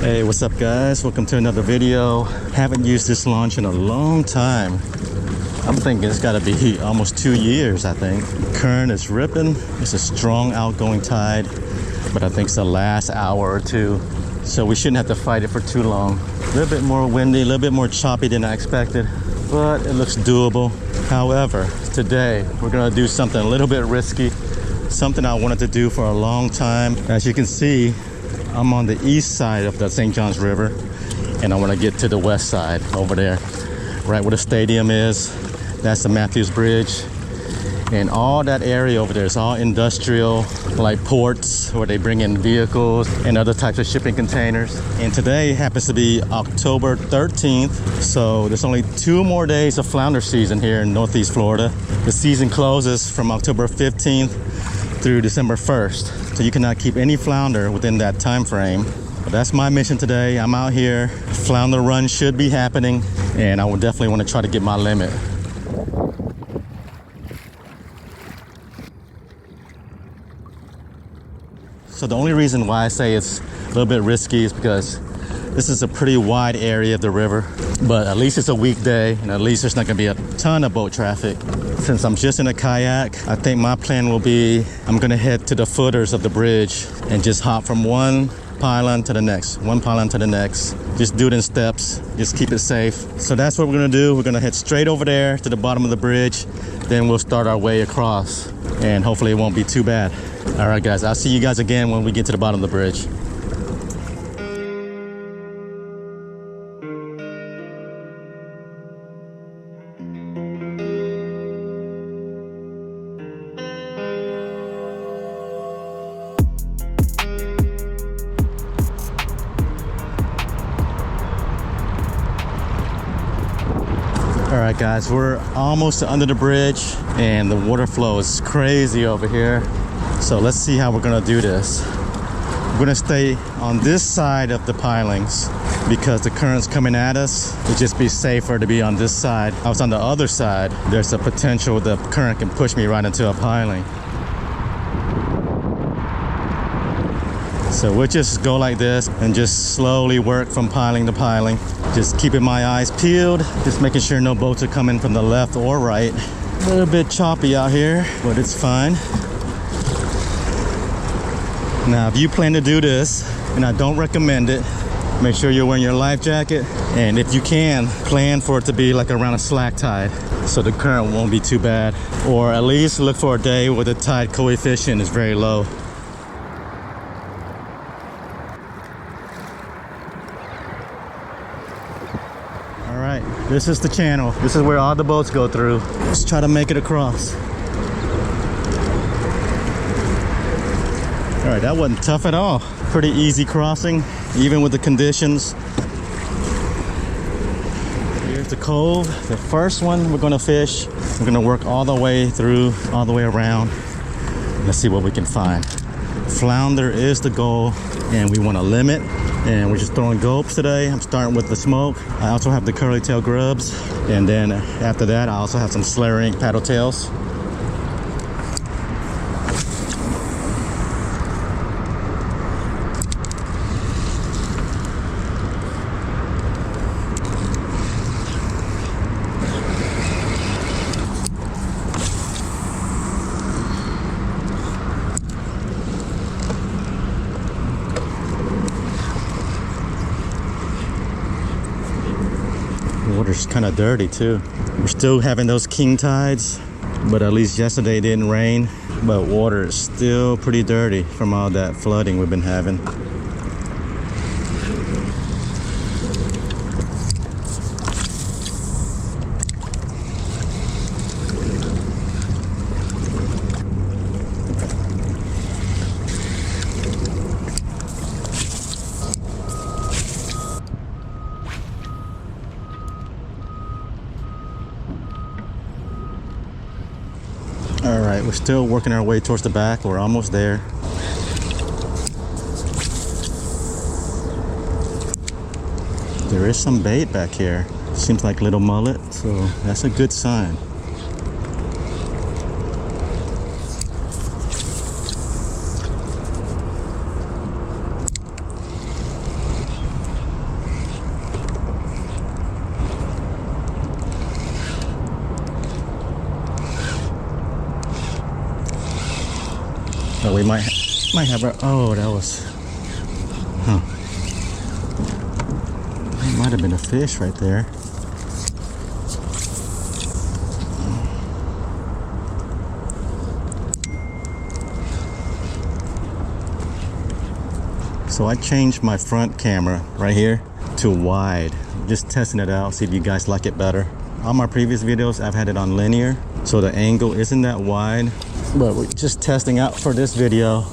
Hey, what's up guys? Welcome to another video. Haven't used this launch in a long time. I'm thinking it's gotta be almost 2 years, I think. Current is ripping. It's a strong outgoing tide, but I think it's the last hour or two. So we shouldn't have to fight it for too long. A little bit more windy, a little bit more choppy than I expected, but it looks doable. However, today we're gonna do something a little bit risky, something I wanted to do for a long time. As you can see, I'm on the east side of the St. Johns River, and I want to get to the west side over there, right where the stadium is. That's the Matthews Bridge, and all that area over there is all industrial, like ports where they bring in vehicles and other types of shipping containers. And today happens to be October 13th, so there's only 2 more days of flounder season here in Northeast Florida. The season closes from October 15th through December 1st. So you cannot keep any flounder within that time frame. But that's my mission today. I'm out here. Flounder run should be happening, and I will definitely want to try to get my limit. So the only reason why I say it's a little bit risky is because this is a pretty wide area of the river, but at least it's a weekday, and at least there's not gonna be a ton of boat traffic. Since I'm just in a kayak, I think my plan will be I'm gonna head to the footers of the bridge and just hop from one pylon to the next, one pylon to the next. Just do it in steps, just keep it safe. So that's what we're gonna do. We're gonna head straight over there to the bottom of the bridge, then we'll start our way across, and hopefully it won't be too bad. All right guys, I'll see you guys again when we get to the bottom of the bridge. All right guys, we're almost under the bridge and the water flow is crazy over here. So let's see how we're gonna do this. We're gonna stay on this side of the pilings because the current's coming at us. It'd just be safer to be on this side. I was on the other side. There's a potential the current can push me right into a piling. So we'll just go like this and just slowly work from piling to piling. Just keeping my eyes peeled, just making sure no boats are coming from the left or right. A little bit choppy out here, but it's fine. Now, if you plan to do this, and I don't recommend it, make sure you're wearing your life jacket. And if you can, plan for it to be like around a slack tide, so the current won't be too bad. Or at least look for a day where the tide coefficient is very low. This is the channel. This is where all the boats go through. Let's try to make it across. All right, that wasn't tough at all. Pretty easy crossing, even with the conditions. Here's the cove, the first one we're gonna fish. We're gonna work all the way through, all the way around. Let's see what we can find. Flounder is the goal, and we want a limit. And we're just throwing gulps today. I'm starting with the smoke. I also have the curly tail grubs. And then after that, I also have some slurring paddle tails. Water's kind of dirty too. We're still having those king tides, but at least yesterday it didn't rain. But water is still pretty dirty from all that flooding we've been having. All right, we're still working our way towards the back. We're almost there. There is some bait back here. Seems like little mullet, so that's a good sign. we might have our, oh, that was, huh. It might have been a fish right there. So I changed my front camera right here to wide. Just testing it out, see if you guys like it better. On my previous videos, I've had it on linear, so the angle isn't that wide. But we're just testing out for this video.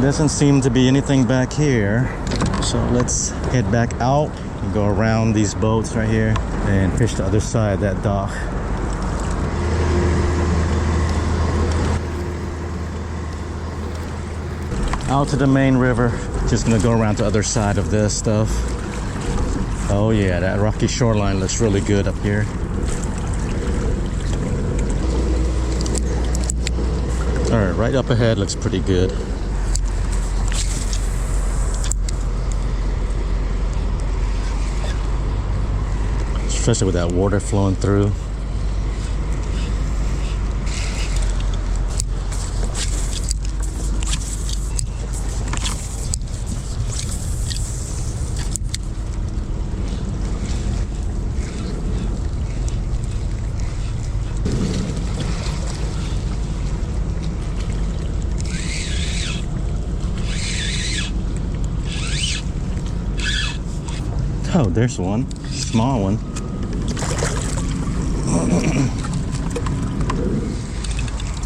Doesn't seem to be anything back here, so let's head back out and go around these boats right here and fish the other side of that dock. Out to the main river. Just gonna go around to the other side of this stuff. Oh yeah, that rocky shoreline looks really good up here. All right, right up ahead looks pretty good. Especially with that water flowing through. Oh, there's one, small one.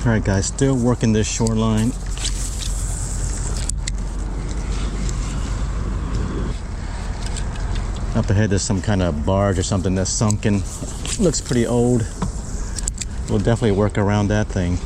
All right, guys, still working this shoreline. Up ahead, there's some kind of barge or something that's sunken. Looks pretty old. We'll definitely work around that thing.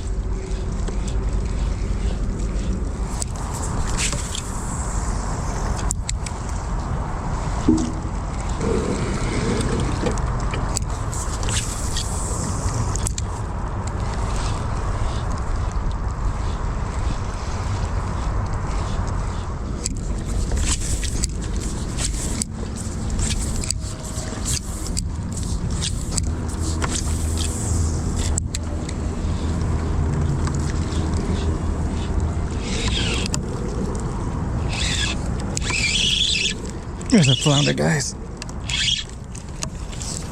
There's a flounder, guys.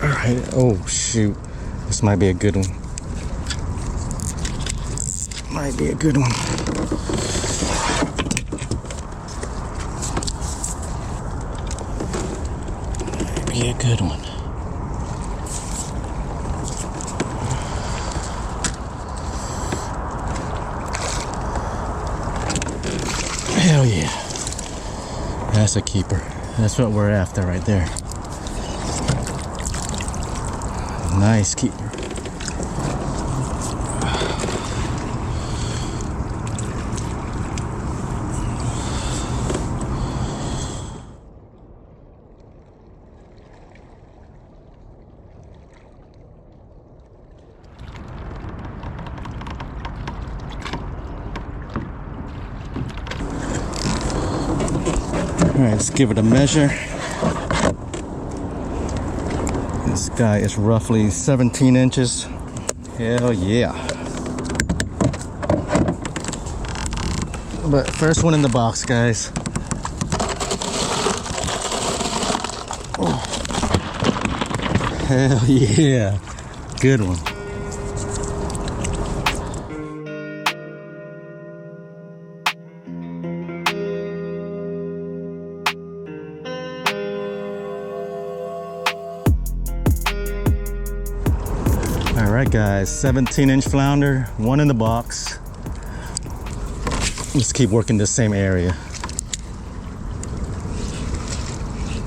All right. Oh, shoot. This might be a good one. Might be a good one. Might be a good one. Hell yeah. That's a keeper. That's what we're after right there. Nice keeper. All right, let's give it a measure. This guy is roughly 17 inches. Hell yeah. But first one in the box, guys. Oh. Hell yeah. Good one. Alright guys, 17-inch flounder, one in the box. Let's keep working this same area.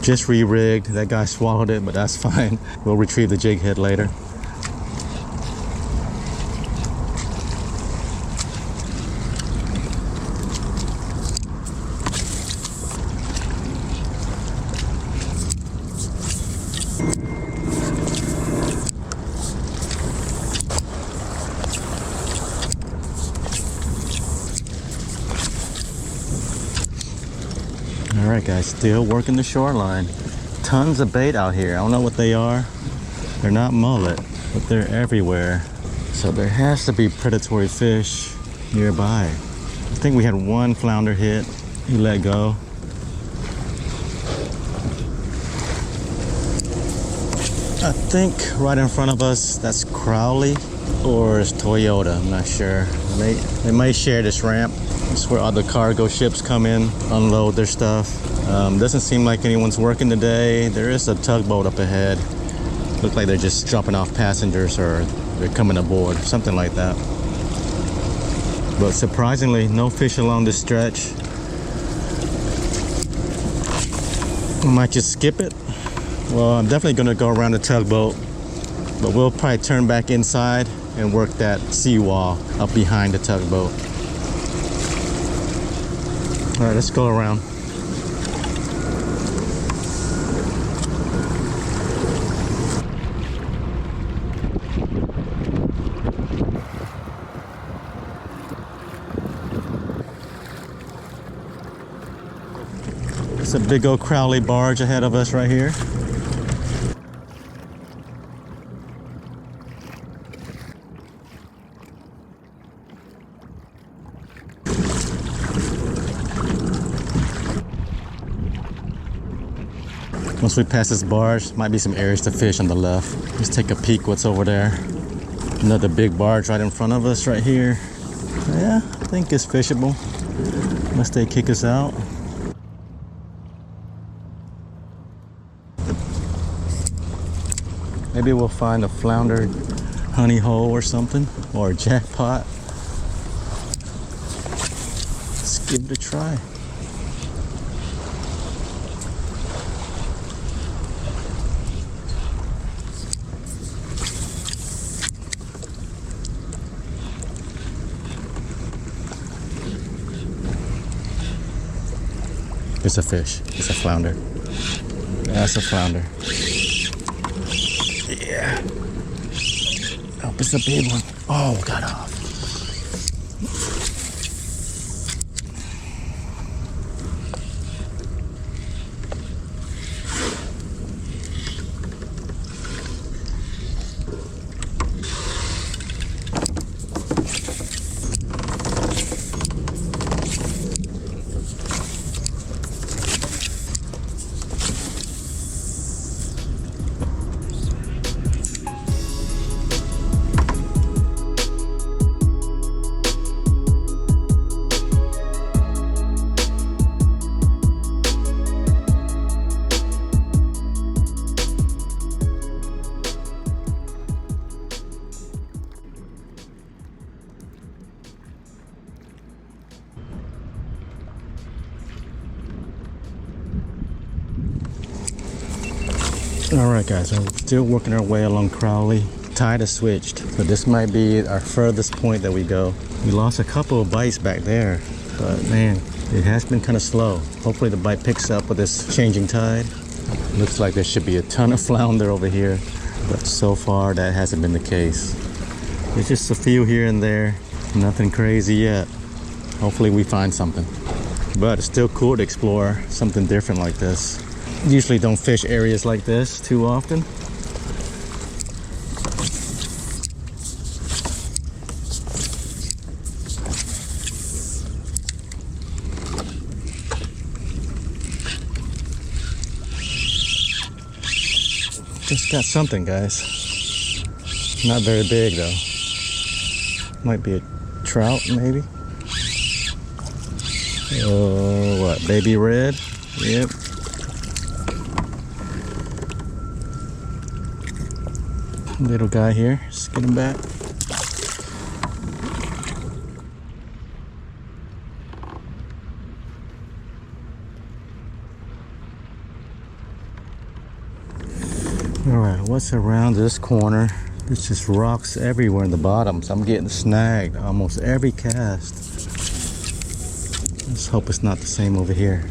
Just re-rigged. That guy swallowed it, but that's fine. We'll retrieve the jig head later. guys, still working the shoreline. Tons of bait out here. I don't know what they are. They're not mullet, but they're everywhere. So there has to be predatory fish nearby. I think we had one flounder hit. He let go. I think right in front of us, that's Crowley or it's Toyota. I'm not sure. They may share this ramp. It's where other cargo ships come in, unload their stuff. Doesn't seem like anyone's working today. There is a tugboat up ahead. Looks like they're just dropping off passengers or they're coming aboard, something like that. But surprisingly, no fish along this stretch. I might just skip it. Well, I'm definitely gonna go around the tugboat, but we'll probably turn back inside and work that seawall up behind the tugboat. All right, let's go around. It's a big old Crowley barge ahead of us right here. Once we pass this barge, might be some areas to fish on the left. Let's take a peek what's over there. Another big barge right in front of us right here. Yeah, I think it's fishable. Unless they kick us out. Maybe we'll find a flounder honey hole or something, or a jackpot. Let's give it a try. It's a fish. It's a flounder. That's a flounder. Yeah. Oh, it's a big one. Oh, got off. All right, guys, we're still working our way along Crowley. Tide has switched, so this might be our furthest point that we go. We lost a couple of bites back there, but man, it has been kind of slow. Hopefully the bite picks up with this changing tide. Looks like there should be a ton of flounder over here, but so far that hasn't been the case. There's just a few here and there, nothing crazy yet. Hopefully we find something. But it's still cool to explore something different like this. Usually don't fish areas like this too often. Just got something, guys. Not very big though. Might be a trout, maybe. Oh, what? Baby red? Yep. Little guy here. Just get him back. Alright, what's around this corner? There's just rocks everywhere in the bottom, so I'm getting snagged almost every cast. Let's hope it's not the same over here.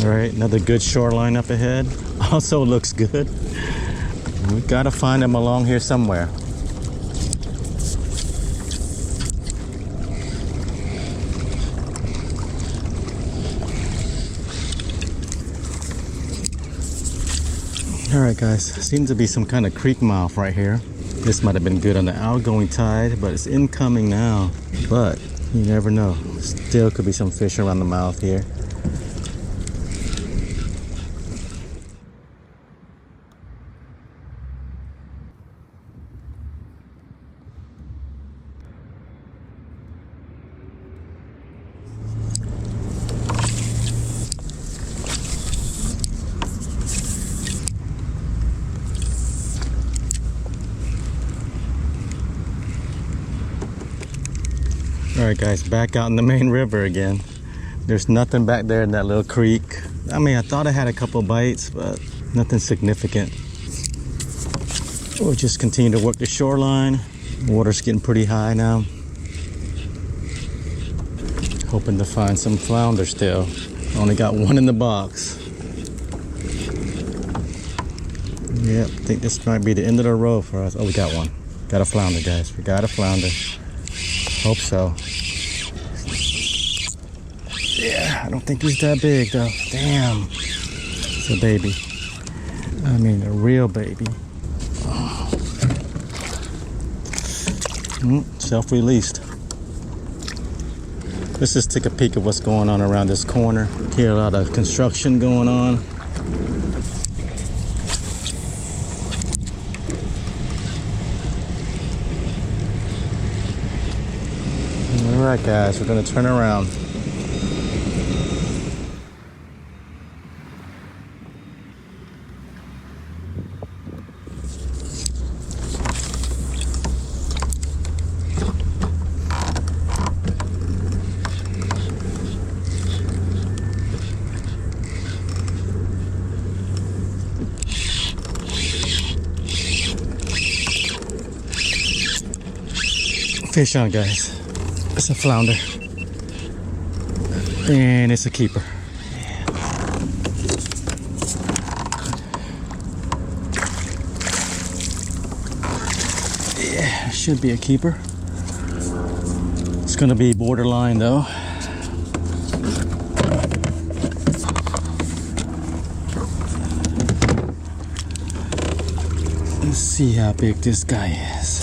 All right, another good shoreline up ahead. Also looks good. We gotta find them along here somewhere. All right, guys, seems to be some kind of creek mouth right here. This might have been good on the outgoing tide, but it's incoming now. But you never know. Still could be some fish around the mouth here. All right, guys, back out in the main river again. There's nothing back there in that little creek. I mean, I thought I had a couple bites, but nothing significant. We'll just continue to work the shoreline. Water's getting pretty high now. Hoping to find some flounder still. Only got one in the box. Yep, I think this might be the end of the road for us. Oh, we got one. Got a flounder, guys. We got a flounder. Hope so. Yeah, I don't think he's that big though. Damn. It's a baby. I mean, a real baby. Self-released. Let's just take a peek at what's going on around this corner. Here, a lot of construction going on. All right, guys, we're gonna turn around. Fish on, guys. It's a flounder. And it's a keeper. Yeah, should be a keeper. It's gonna be borderline though. Let's see how big this guy is.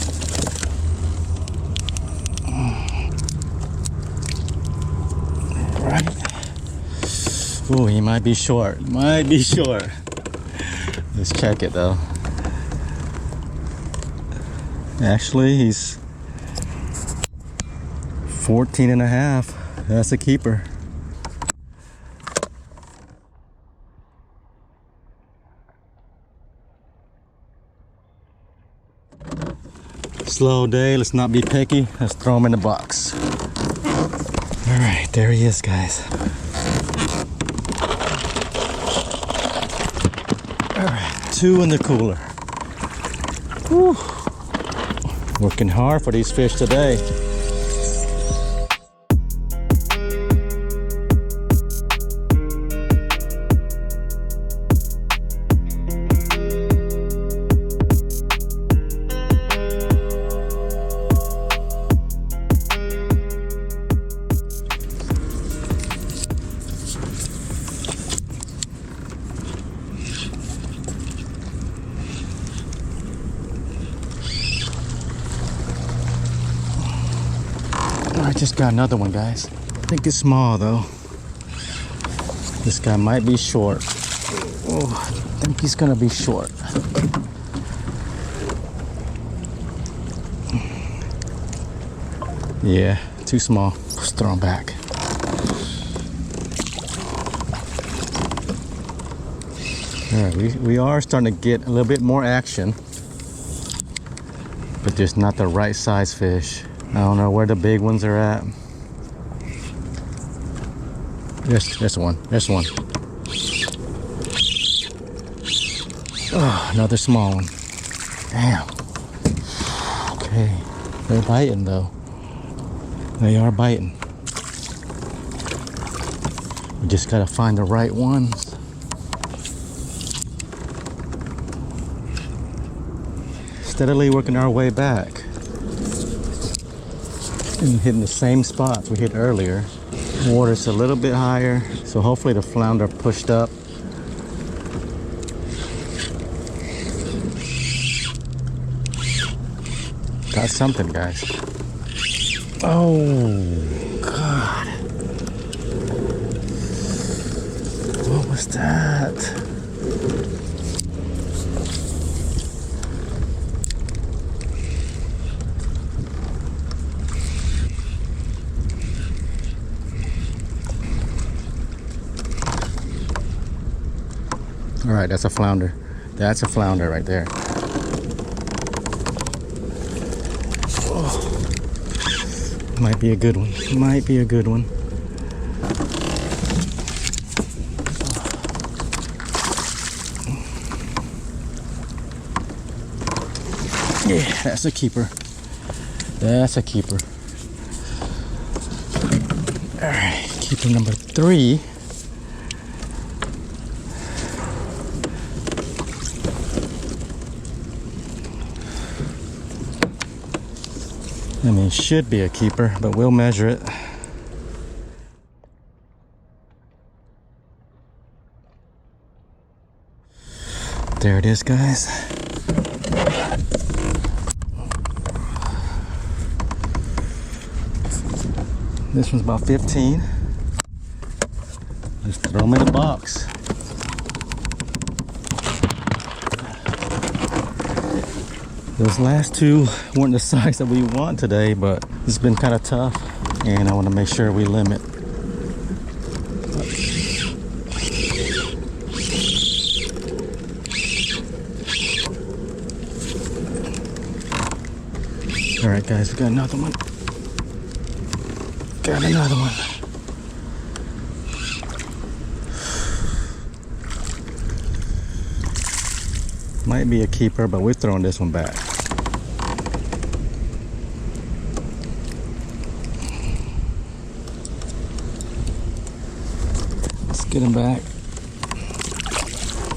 Oh, he might be short. Might be short. Let's check it though. Actually, he's 14 and a half. That's a keeper. Slow day. Let's not be picky. Let's throw him in the box. All right, there he is, guys. All right, 2 in the cooler. Whew. Working hard for these fish today. I just got another one, guys. I think it's small though. This guy might be short. Oh, I think he's gonna be short. Yeah, too small. Let's throw him back. All right, we are starting to get a little bit more action, but there's not the right size fish. I don't know where the big ones are at. There's one. There's one. Oh, another small one. Damn. Okay. They're biting though. They are biting. We just gotta find the right ones. Steadily working our way back and hitting the same spots we hit earlier. Water's a little bit higher, so hopefully the flounder pushed up. Got something, guys. Oh God, what was that? All right, that's a flounder. That's a flounder right there. Oh, might be a good one. Might be a good one. Yeah, that's a keeper. That's a keeper. All right, keeper number 3. I mean, it should be a keeper, but we'll measure it. There it is, guys. This one's about 15. Just throw them in the box. Those last two weren't the size that we want today, but it's been kind of tough, and I want to make sure we limit. All right, guys, we got another one. Got another one. Might be a keeper, but we're throwing this one back. Let's get him back.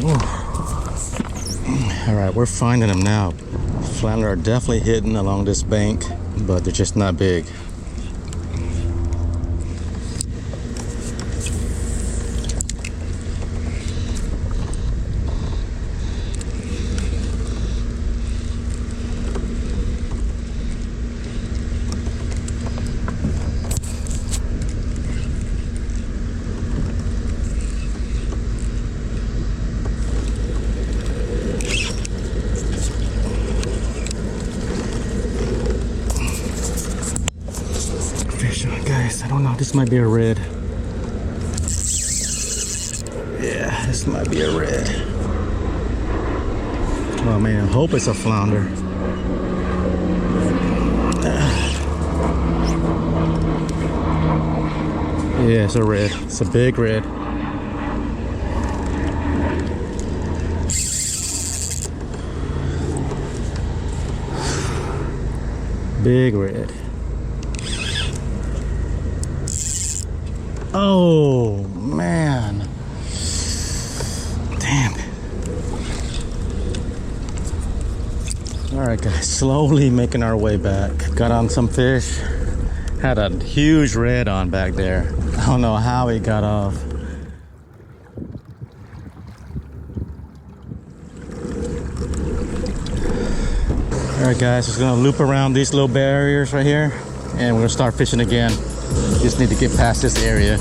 Ooh. All right, we're finding them now. Flounder are definitely hidden along this bank, but they're just not big. Guys, I don't know, this might be a red. Yeah, this might be a red. Oh man, I hope it's a flounder. Yeah, it's a red. It's a big red. Big red. Oh man, damn it. All right, guys, slowly making our way back. Got on some fish. Had a huge red on back there. I don't know how he got off. All right, guys, just gonna loop around these little barriers right here, and we're gonna start fishing again. Just need to get past this area.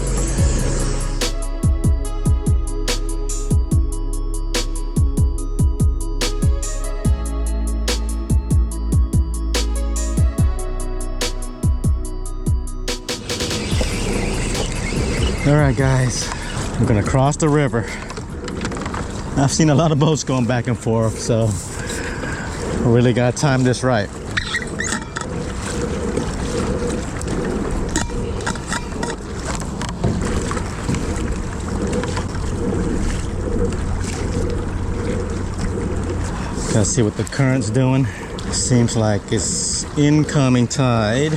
All right, guys, we're gonna cross the river. I've seen a lot of boats going back and forth, so we really gotta time this right. Gotta see what the current's doing. Seems like it's incoming tide.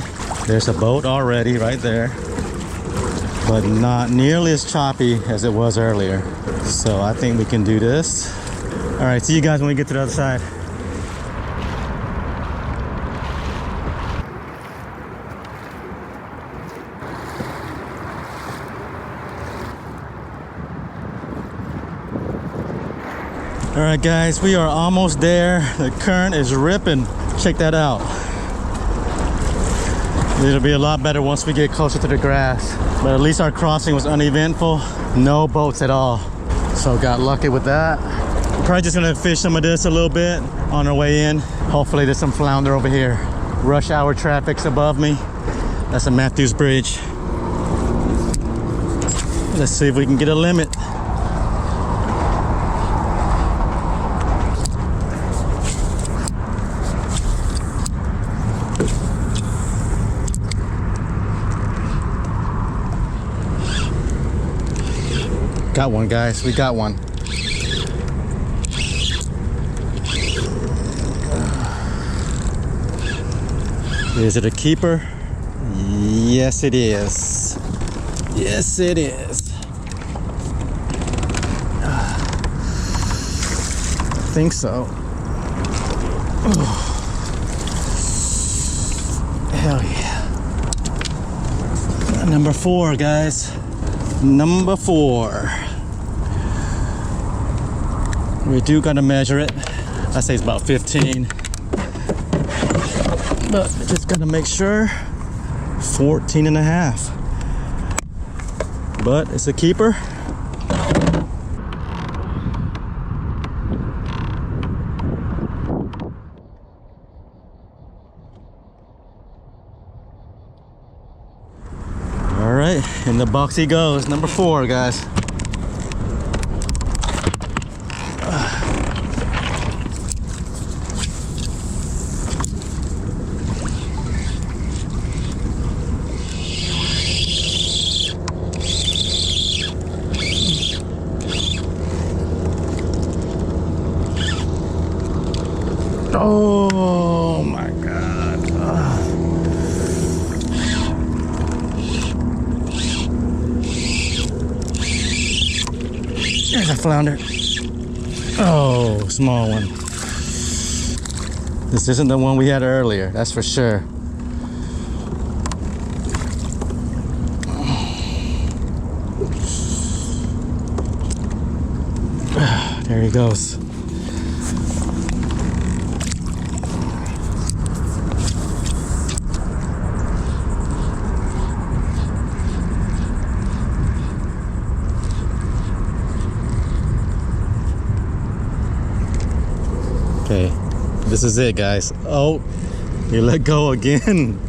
There's a boat already right there. but not nearly as choppy as it was earlier. So I think we can do this. All right, see you guys when we get to the other side. All right, guys, we are almost there. The current is ripping. Check that out. It'll be a lot better once we get closer to the grass. But at least our crossing was uneventful. No boats at all. So got lucky with that. Probably just gonna fish some of this a little bit on our way in. Hopefully there's some flounder over here. Rush hour traffic's above me. That's a Matthews Bridge. Let's see if we can get a limit. Got one, guys. We got one. Is it a keeper? Yes, it is. Yes, it is. I think so. Oh. Hell yeah. Number 4, guys. Number 4. We do gotta measure it. I say it's about 15. But just gotta make sure. 14 and a half. But it's a keeper. All right, in the box he goes. Number 4, guys. Oh my God. There's a flounder. Oh, small one. This isn't the one we had earlier, that's for sure. There he goes. Okay, this is it, guys. Oh, you let go again.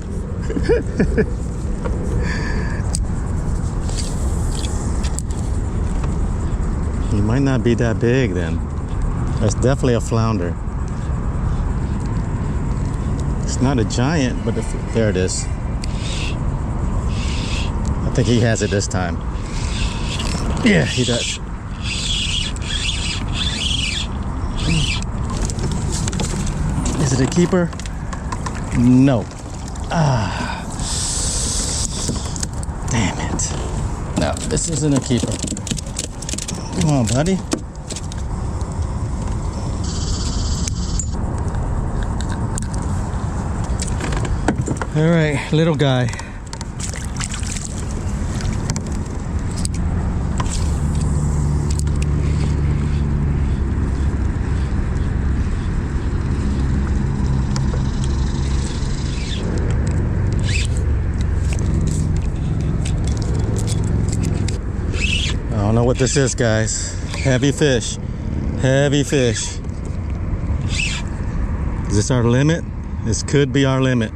He might not be that big then. That's definitely a flounder. It's not a giant, but there it is. I think he has it this time. Yeah, he does. Is it a keeper? No. Ah. Damn it. No, this isn't a keeper. Come on, buddy. All right, little guy. I don't know what this is, guys. Heavy fish. Heavy fish. Is this our limit? This could be our limit.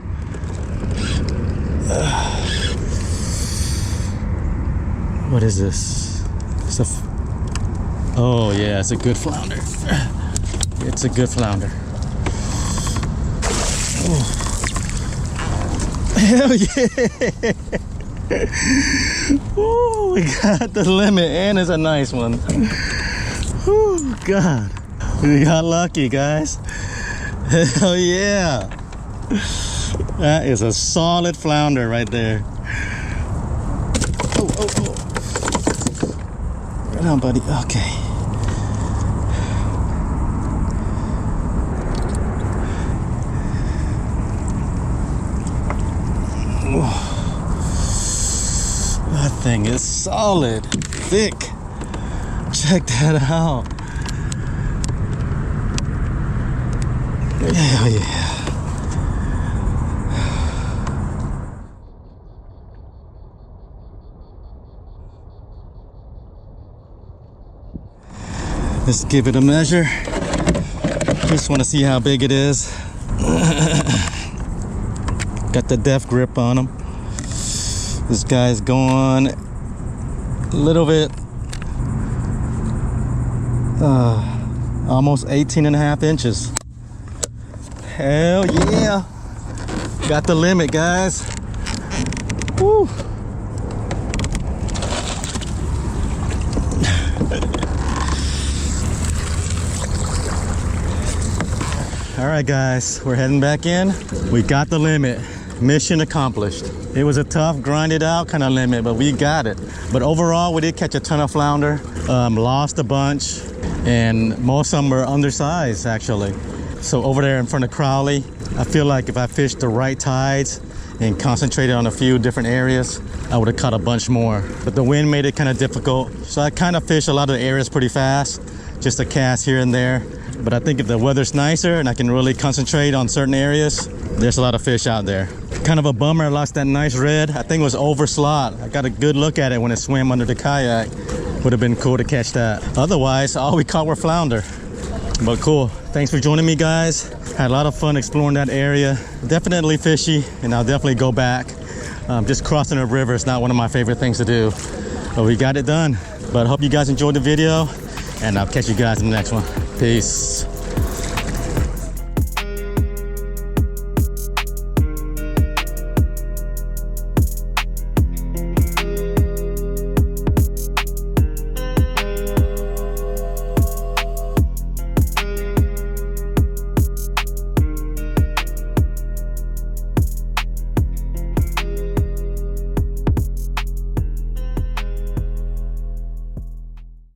What is this? It's a oh yeah, it's a good flounder. It's a good flounder. Oh. Hell yeah! Ooh, we got the limit, and it's a nice one. Oh God, we got lucky, guys. Hell yeah! That is a solid flounder right there. oh. Right on, buddy. Okay. That thing is solid, thick. Check that out. Hell yeah. Let's give it a measure. Just want to see how big it is. Got the depth grip on him. This guy's going a little bit, almost 18.5 inches. Hell yeah. Got the limit, guys. Woo. All right, guys, we're heading back in. We got the limit. Mission accomplished. It was a tough, grinded out kind of limit, but we got it. But overall, we did catch a ton of flounder, lost a bunch, and most of them were undersized, actually. So over there in front of Crowley, I feel like if I fished the right tides and concentrated on a few different areas, I would have caught a bunch more. But the wind made it kind of difficult. So I kind of fished a lot of the areas pretty fast, just a cast here and there. But I think if the weather's nicer and I can really concentrate on certain areas, there's a lot of fish out there. Kind of a bummer, I lost that nice red. I think it was over slot. I got a good look at it when it swam under the kayak. Would have been cool to catch that. Otherwise, all we caught were flounder. But cool. Thanks for joining me, guys. Had a lot of fun exploring that area. Definitely fishy, and I'll definitely go back. Just crossing a river is not one of my favorite things to do. But we got it done. But I hope you guys enjoyed the video, and I'll catch you guys in the next one. Peace.